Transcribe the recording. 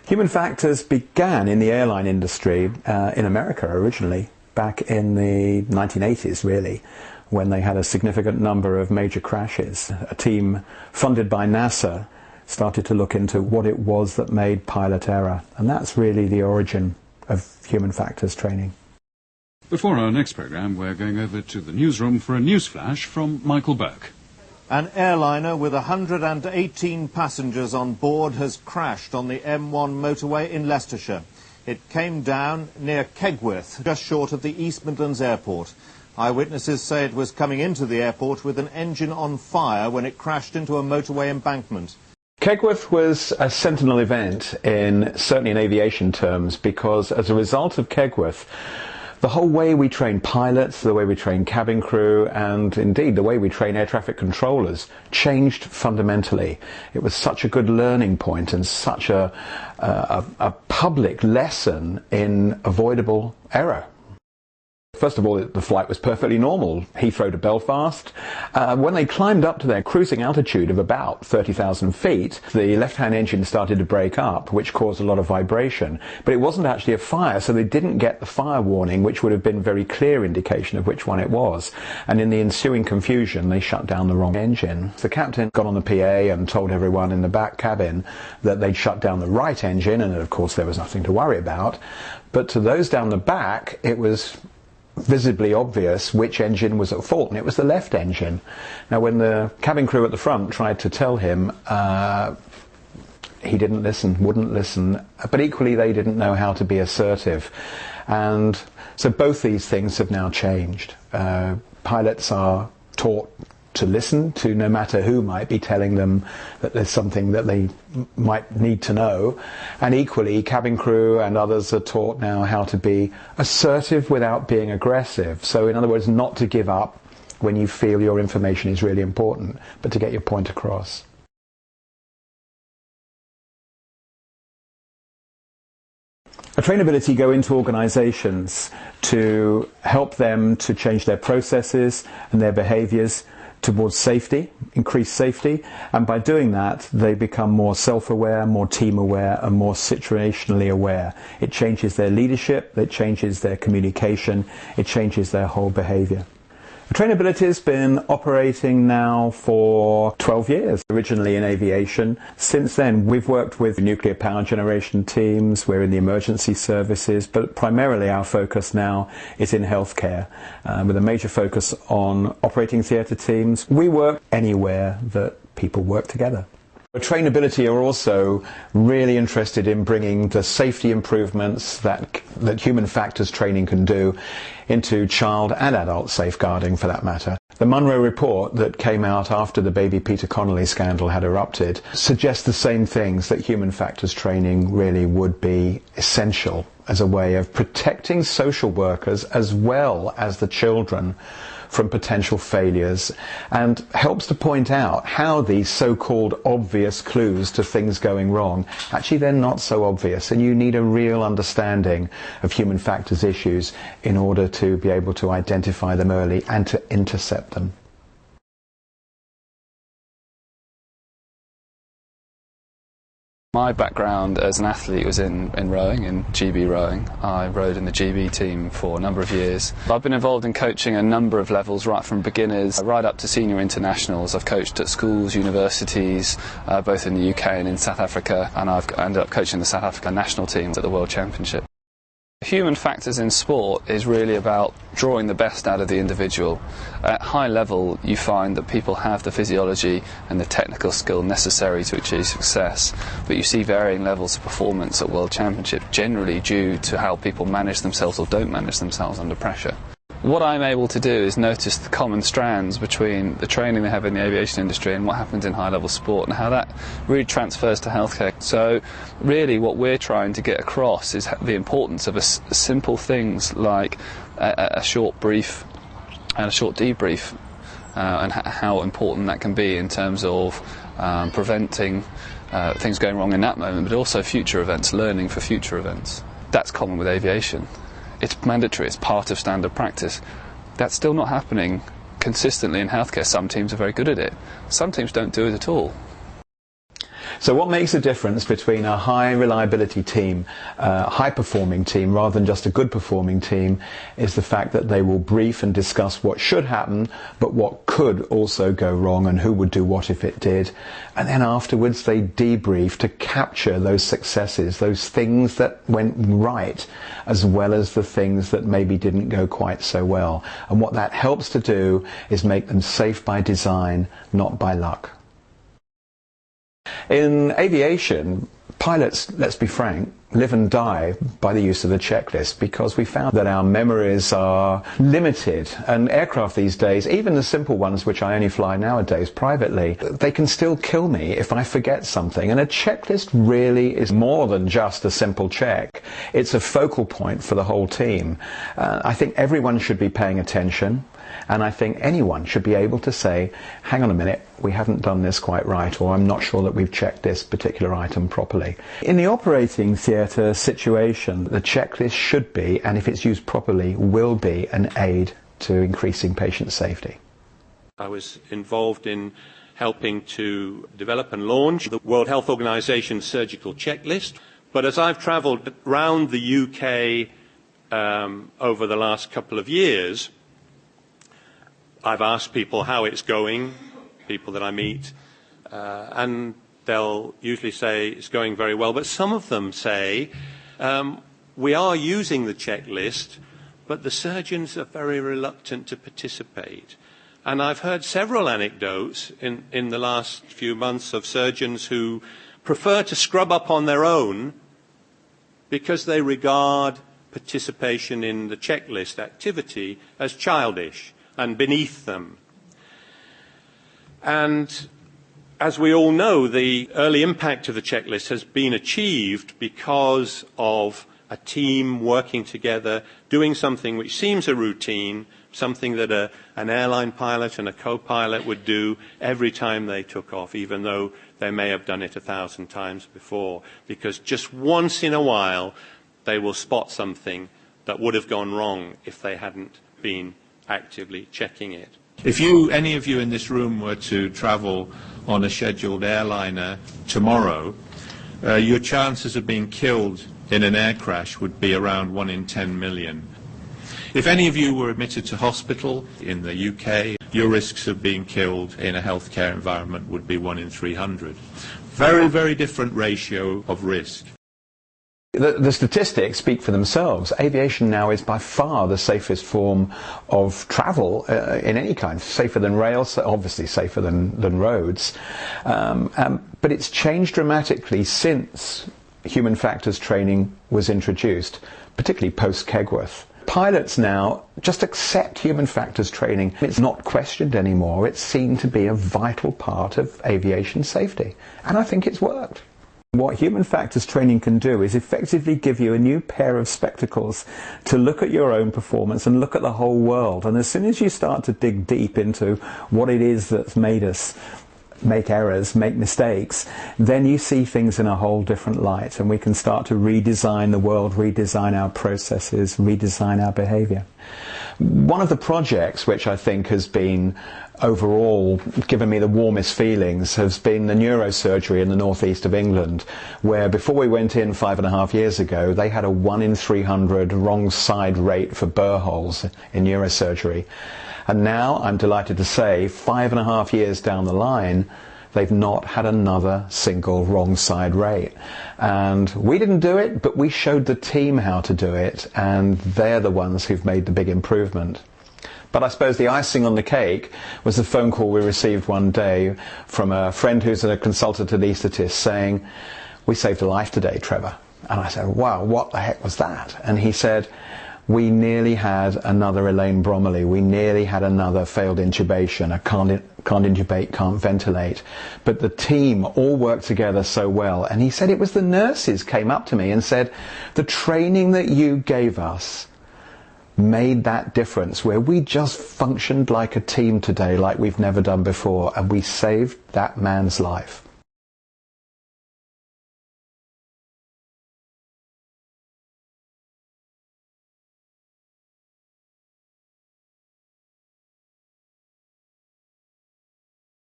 Human factors began in the airline industry in America originally, back in the 1980s really, when they had a significant number of major crashes. A team funded by NASA started to look into what it was that made pilot error, and that's really the origin of human factors training. Before our next programme, we're going over to the newsroom for a news flash from Michael Burke. An airliner with 118 passengers on board has crashed on the M1 motorway in Leicestershire. It came down near Kegworth, just short of the East Midlands Airport. Eyewitnesses say it was coming into the airport with an engine on fire when it crashed into a motorway embankment. Kegworth was a sentinel event, certainly in aviation terms, because as a result of Kegworth, the whole way we train pilots, the way we train cabin crew, and indeed the way we train air traffic controllers changed fundamentally. It was such a good learning point and such a public lesson in avoidable error. First of all, the flight was perfectly normal, Heathrow to Belfast. When they climbed up to their cruising altitude of about 30,000 feet, the left-hand engine started to break up, which caused a lot of vibration. But it wasn't actually a fire, so they didn't get the fire warning, which would have been a very clear indication of which one it was. And in the ensuing confusion, they shut down the wrong engine. The captain got on the PA and told everyone in the back cabin that they'd shut down the right engine, and of course there was nothing to worry about. But to those down the back, it was visibly obvious which engine was at fault, and it was the left engine. Now when the cabin crew at the front tried to tell him, he didn't listen, wouldn't listen, but equally they didn't know how to be assertive. And so both these things have now changed. Pilots are taught to listen to no matter who might be telling them that there's something that they might need to know, and equally cabin crew and others are taught now how to be assertive without being aggressive. So in other words, not to give up when you feel your information is really important, but to get your point across. Trainability go into organisations to help them to change their processes and their behaviours towards safety, increased safety, and by doing that they become more self-aware, more team-aware and more situationally aware. It changes their leadership, it changes their communication, it changes their whole behaviour. Trainability has been operating now for 12 years, originally in aviation. Since then we've worked with nuclear power generation teams, we're in the emergency services, but primarily our focus now is in healthcare, with a major focus on operating theatre teams. We work anywhere that people work together. Trainability are also really interested in bringing the safety improvements that human factors training can do into child and adult safeguarding, for that matter. The Munro report that came out after the baby Peter Connolly scandal had erupted suggests the same things, that human factors training really would be essential as a way of protecting social workers as well as the children from potential failures, and helps to point out how these so-called obvious clues to things going wrong, actually they're not so obvious, and you need a real understanding of human factors issues in order to be able to identify them early and to intercept them. My background as an athlete was in rowing, in GB rowing. I rowed in the GB team for a number of years. I've been involved in coaching a number of levels, right from beginners right up to senior internationals. I've coached at schools, universities, both in the UK and in South Africa, and I've ended up coaching the South Africa national team at the World Championship. Human factors in sport is really about drawing the best out of the individual. At high level, you find that people have the physiology and the technical skill necessary to achieve success, but you see varying levels of performance at World Championship, generally due to how people manage themselves or don't manage themselves under pressure. What I'm able to do is notice the common strands between the training they have in the aviation industry and what happens in high-level sport, and how that really transfers to healthcare. So really what we're trying to get across is the importance of simple things like a short brief and a short debrief, and how important that can be in terms of preventing things going wrong in that moment, but also future events, learning for future events. That's common with aviation. It's mandatory, it's part of standard practice. That's still not happening consistently in healthcare. Some teams are very good at it. Some teams don't do it at all. So what makes a difference between a high reliability team, a high performing team, rather than just a good performing team, is the fact that they will brief and discuss what should happen, but what could also go wrong and who would do what if it did. And then afterwards they debrief to capture those successes, those things that went right, as well as the things that maybe didn't go quite so well. And what that helps to do is make them safe by design, not by luck. In aviation, pilots, let's be frank, live and die by the use of the checklist, because we found that our memories are limited, and aircraft these days, even the simple ones which I only fly nowadays privately, they can still kill me if I forget something. And a checklist really is more than just a simple check. It's a focal point for the whole team. I think everyone should be paying attention, and I think anyone should be able to say, hang on a minute, we haven't done this quite right, or I'm not sure that we've checked this particular item properly. In the operating theatre situation, the checklist should be, and if it's used properly, will be an aid to increasing patient safety. I was involved in helping to develop and launch the World Health Organization surgical checklist. But as I've travelled around the UK over the last couple of years, I've asked people how it's going, people that I meet, and they'll usually say it's going very well. But some of them say, we are using the checklist, but the surgeons are very reluctant to participate. And I've heard several anecdotes in the last few months of surgeons who prefer to scrub up on their own because they regard participation in the checklist activity as childish and beneath them. And as we all know, the early impact of the checklist has been achieved because of a team working together, doing something which seems a routine, something that an airline pilot and a co-pilot would do every time they took off, even though they may have done it 1,000 times before, because just once in a while they will spot something that would have gone wrong if they hadn't been actively checking it. If any of you in this room were to travel on a scheduled airliner tomorrow, your chances of being killed in an air crash would be around 1 in 10 million. If any of you were admitted to hospital in the UK, your risks of being killed in a healthcare environment would be 1 in 300. Very, very different ratio of risk. The statistics speak for themselves. Aviation now is by far the safest form of travel in any kind. Safer than rails, obviously safer than roads. But it's changed dramatically since human factors training was introduced, particularly post-Kegworth. Pilots now just accept human factors training. It's not questioned anymore. It's seen to be a vital part of aviation safety. And I think it's worked. What human factors training can do is effectively give you a new pair of spectacles to look at your own performance and look at the whole world. And as soon as you start to dig deep into what it is that's made us make errors, make mistakes, then you see things in a whole different light, and we can start to redesign the world, redesign our processes, redesign our behavior. One of the projects which I think has been overall given me the warmest feelings has been the neurosurgery in the northeast of England, where before we went in 5.5 years ago, they had a 1 in 300 wrong side rate for burr holes in neurosurgery. And now, I'm delighted to say, 5.5 years down the line, they've not had another single wrong side rate. And we didn't do it, but we showed the team how to do it, and they're the ones who've made the big improvement. But I suppose the icing on the cake was the phone call we received one day from a friend who's a consultant anaesthetist saying, "We saved a life today, Trevor." And I said, "Wow, what the heck was that?" And he said, "We nearly had another Elaine Bromley. We nearly had another failed intubation. I can't intubate, can't ventilate. But the team all worked together so well." And he said it was the nurses came up to me and said, "The training that you gave us made that difference, where we just functioned like a team today, like we've never done before, and we saved that man's life."